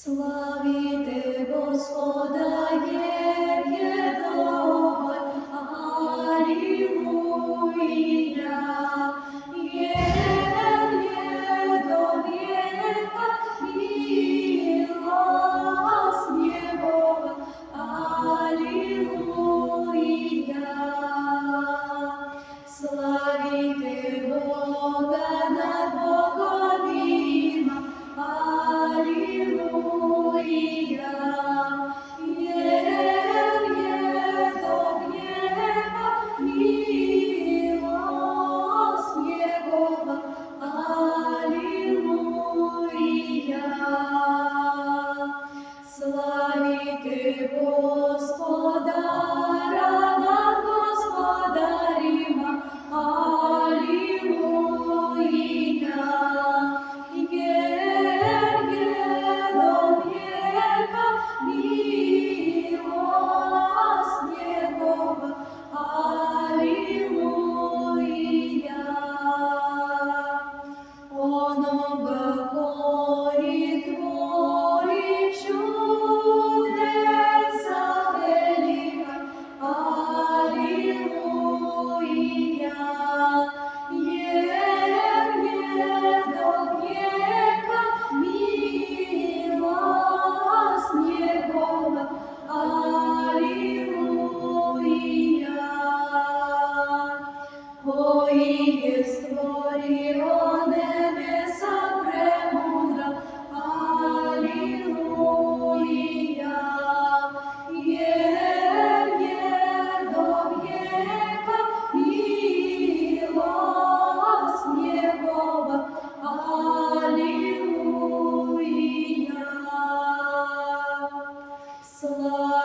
Славіте Господа, єдного, Алілуя. До века милость Бога, Алілуя. Славіте Бога над боговима, Алілуя. До века милость Бога, Алілуя. Славіте Господа над господарима, Алілуя. До века милость Бога, Алілуя. Оного Богорі творить чудеса велика, Алілуя. До века милость Бога, Алілуя. Ой, створила небеса премудра, Алілуя. До века милость Бога, Алілуя. Слава